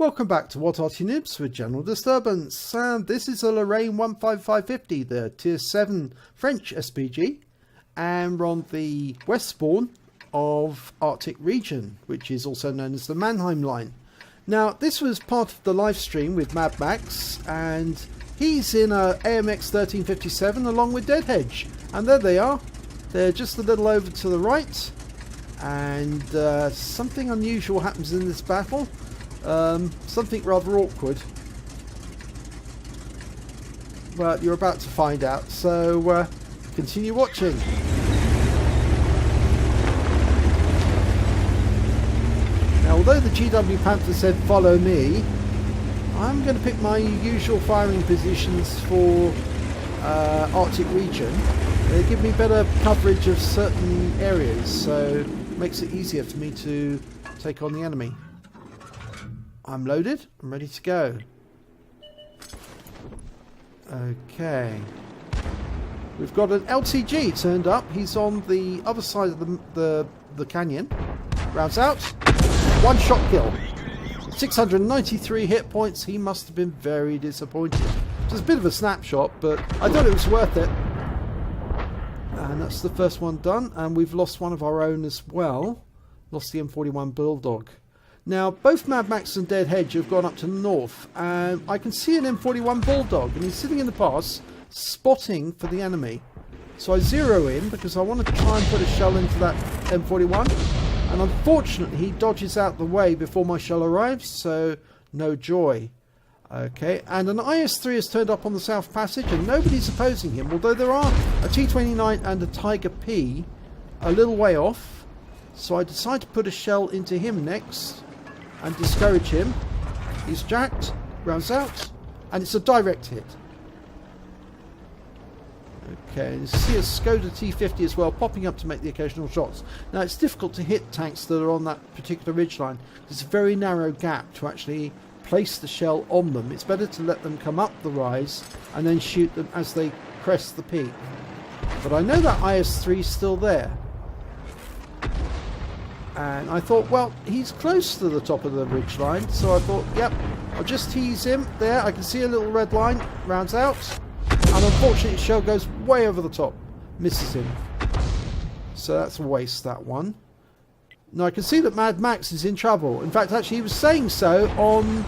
Welcome back to What Arty Noobs with General Disturbance, and this is a Lorraine 15550, the Tier 7 French SPG, and we're on the west spawn of Arctic region, which is also known as the Mannheim line. Now, this was part of the live stream with MadMax, and he's in a AMX 1357 along with Deadhedge, and there they are. They're just a little over to the right, and something unusual happens in this battle. Something rather awkward, but you're about to find out, so continue watching. Now, although the GW Panther said follow me, I'm going to pick my usual firing positions for Arctic region. They give me better coverage of certain areas, so it makes it easier for me to take on the enemy. I'm loaded, I'm ready to go. Okay. We've got an LTG turned up. He's on the other side of the canyon. Rounds out. One shot kill. 693 hit points. He must have been very disappointed. Just a bit of a snapshot, but I thought it was worth it. And that's the first one done. And we've lost one of our own as well. Lost the M41 Bulldog. Now, both MadMax and Deadhedge have gone up to the north, and I can see an M41 Bulldog, and he's sitting in the pass, spotting for the enemy. So I zero in, because I want to try and put a shell into that M41, and unfortunately he dodges out the way before my shell arrives, so no joy. Okay, and an IS-3 has turned up on the South Passage, and nobody's opposing him, although there are a T-29 and a Tiger P a little way off, so I decide to put a shell into him next and discourage him. He's jacked, rounds out, and it's a direct hit. Okay, and you see a Skoda T50 as well popping up to make the occasional shots. Now, it's difficult to hit tanks that are on that particular ridgeline. There's a very narrow gap to actually place the shell on them. It's better to let them come up the rise and then shoot them as they crest the peak. But I know that IS-3 is still there. And I thought, well, he's close to the top of the ridge line, so I thought, yep, I'll just tease him there. I can see a little red line, rounds out, and unfortunately shell goes way over the top, misses him. So that's a waste, that one. Now I can see that MadMax is in trouble. In fact, actually he was saying so on,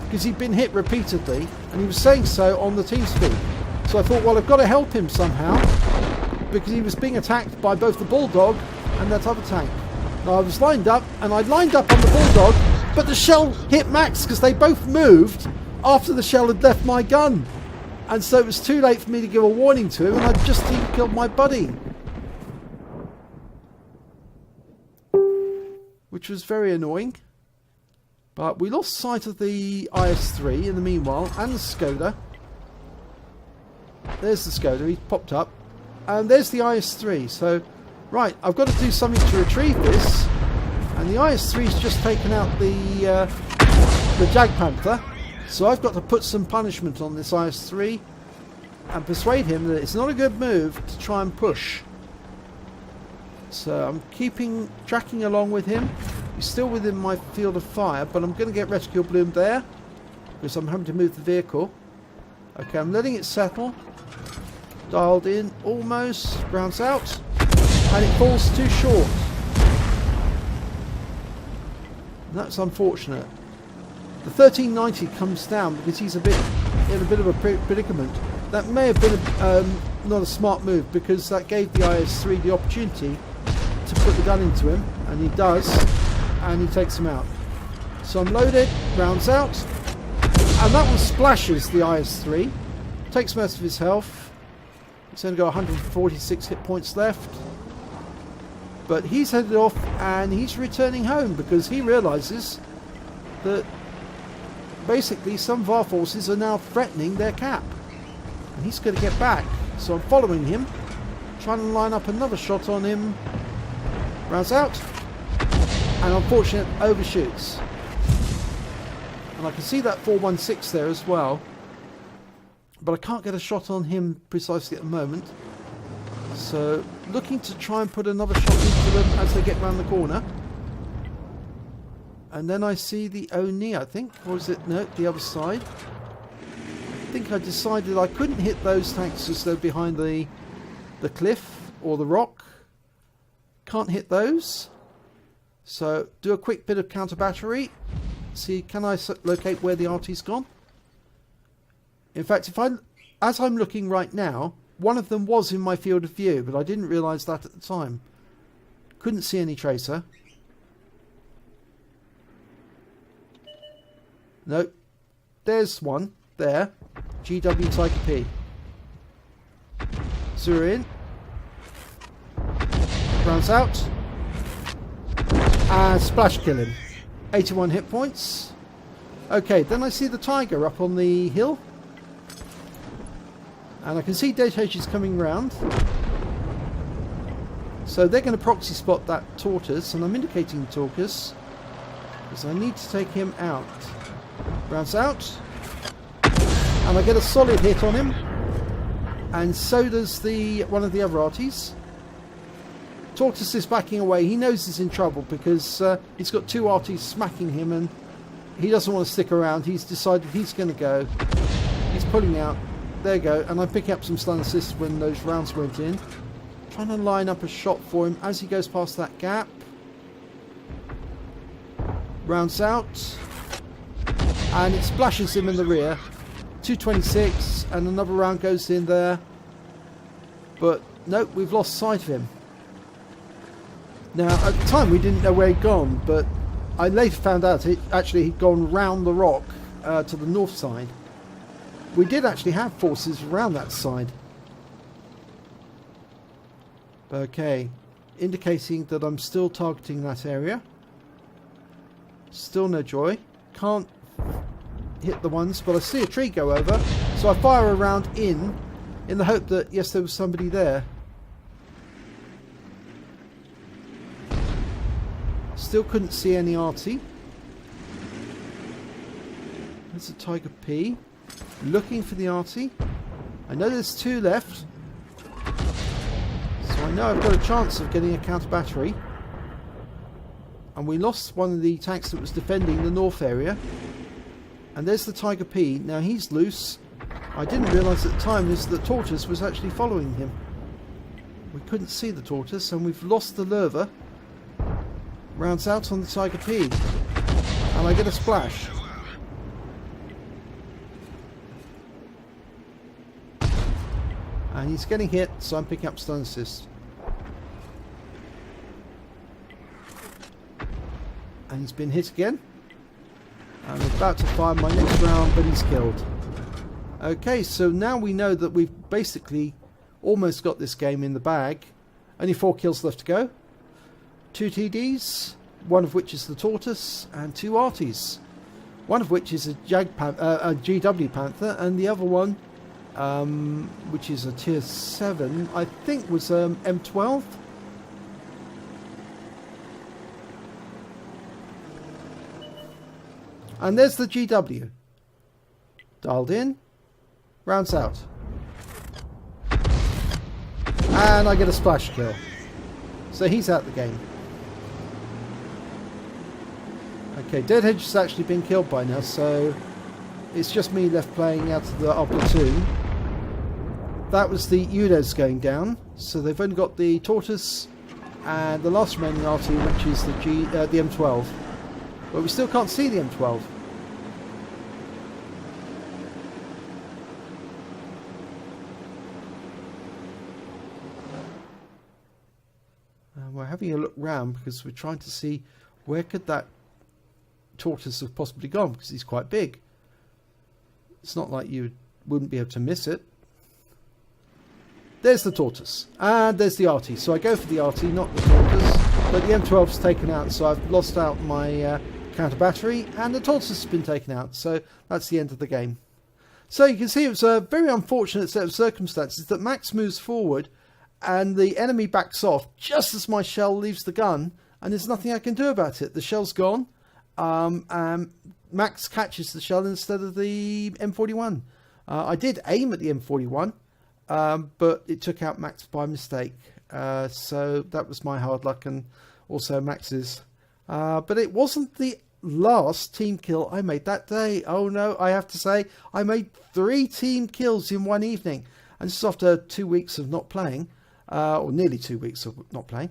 because he'd been hit repeatedly, and he was saying so on the TeamSpeak. So I thought, well, I've got to help him somehow, because he was being attacked by both the Bulldog and that other tank. Now, I was lined up, and I lined up on the Bulldog, but the shell hit Max because they both moved after the shell had left my gun. And so it was too late for me to give a warning to him, and I'd just even killed my buddy. Which was very annoying. But we lost sight of the IS-3 in the meanwhile, and the Skoda. There's the Skoda, he popped up. And there's the IS-3, so... Right, I've got to do something to retrieve this, and the IS-3's just taken out the Jag Panther, so I've got to put some punishment on this IS-3 and persuade him that it's not a good move to try and push. So I'm tracking along with him. He's still within my field of fire, but I'm going to get rescue bloom there because I'm having to move the vehicle. Okay, I'm letting it settle. Dialed in, almost, rounds out. And it falls too short. And that's unfortunate. The 1390 comes down because he's in a bit of a predicament. That may have been not a smart move, because that gave the IS-3 the opportunity to put the gun into him, and he does, and he takes him out. So I'm loaded, rounds out, and that one splashes the IS-3, takes most of his health. He's only got 146 hit points left. But he's headed off, and he's returning home because he realises that basically some of our forces are now threatening their cap. And he's going to get back. So I'm following him, trying to line up another shot on him. Rounds out, and unfortunately overshoots. And I can see that 416 there as well. But I can't get a shot on him precisely at the moment. So, looking to try and put another shot into them as they get round the corner. And then I see the Oni, I think. Or is it? No, the other side. I think I decided I couldn't hit those tanks as they're behind the cliff or the rock. Can't hit those. So do a quick bit of counter battery. See, can I locate where the Arty's gone? In fact, as I'm looking right now, one of them was in my field of view, but I didn't realise that at the time. Couldn't see any tracer. Nope. There's one. There. GW Tiger P. Zero in. Rounds out. And splash kill him. 81 hit points. Okay, then I see the Tiger up on the hill. And I can see Dead Hedges coming round. So they're going to proxy spot that Tortoise, and I'm indicating the Tortoise because I need to take him out. Rounds out. And I get a solid hit on him. And so does one of the other Artys. Tortoise is backing away. He knows he's in trouble because he's got two Artys smacking him and he doesn't want to stick around. He's decided he's going to go. He's pulling out. There you go. And I'm picking up some stun assists when those rounds went in. Trying to line up a shot for him as he goes past that gap. Rounds out. And it splashes him in the rear. 226 and another round goes in there. But nope, we've lost sight of him. Now, at the time we didn't know where he'd gone, but I later found out he'd gone round the rock to the north side. We did actually have forces around that side. Okay, indicating that I'm still targeting that area. Still no joy. Can't hit the ones, but I see a tree go over, so I fire a round in the hope that, yes, there was somebody there. Still couldn't see any Arty. There's a Tiger P. Looking for the Arty. I know there's two left. So I know I've got a chance of getting a counter battery. And we lost one of the tanks that was defending the north area. And there's the Tiger P. Now he's loose. I didn't realise at the time the Tortoise was actually following him. We couldn't see the Tortoise and we've lost the Lurver. Rounds out on the Tiger P. And I get a splash. And he's getting hit, so I'm picking up stun assist. And he's been hit again. I'm about to fire my next round, but he's killed. Okay, so now we know that we've basically almost got this game in the bag. Only 4 kills left to go. 2 TDs, one of which is the Tortoise, and 2 Artys. One of which is a GW Panther, and the other one, which is a tier 7, I think was M12. And there's the GW. Dialed in, rounds out. And I get a splash kill. So he's out the game. Okay, Dead Hedge has actually been killed by now, so it's just me left playing out of our platoon. That was the Udos going down, so they've only got the Tortoise and the last remaining Arty, which is the M12. But we still can't see the M12. We're having a look round because we're trying to see where could that Tortoise have possibly gone, because he's quite big. It's not like you wouldn't be able to miss it. There's the Tortoise, and there's the Arty. So I go for the Arty, not the Tortoise, but the M12's taken out, so I've lost out my counter battery, and the Tortoise has been taken out, so that's the end of the game. So you can see it was a very unfortunate set of circumstances that Max moves forward and the enemy backs off just as my shell leaves the gun, and there's nothing I can do about it. The shell's gone, and Max catches the shell instead of the M41. I did aim at the M41, but it took out Max by mistake. So that was my hard luck, and also Max's. But it wasn't the last team kill I made that day. Oh no, I have to say, I made 3 team kills in one evening. And this is after 2 weeks of not playing, or nearly 2 weeks of not playing.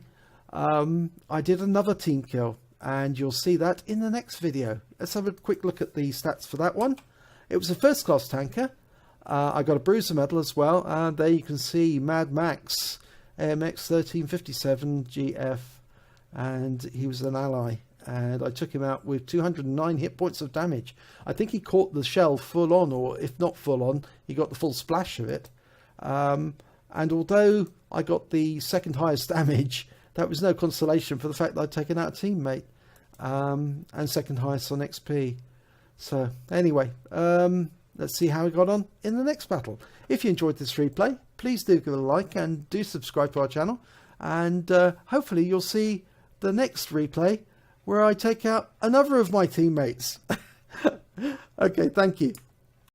I did another team kill, and you'll see that in the next video. Let's have a quick look at the stats for that one. It was a first class tanker. I got a bruiser medal as well, and there you can see MadMax, AMX 1357 GF, and he was an ally. And I took him out with 209 hit points of damage. I think he caught the shell full on, or if not full on, he got the full splash of it. And although I got the second highest damage, that was no consolation for the fact that I'd taken out a teammate, and second highest on XP. So anyway, let's see how we got on in the next battle. If you enjoyed this replay, please do give it a like and do subscribe to our channel. And hopefully you'll see the next replay where I take out another of my teammates. Okay, thank you.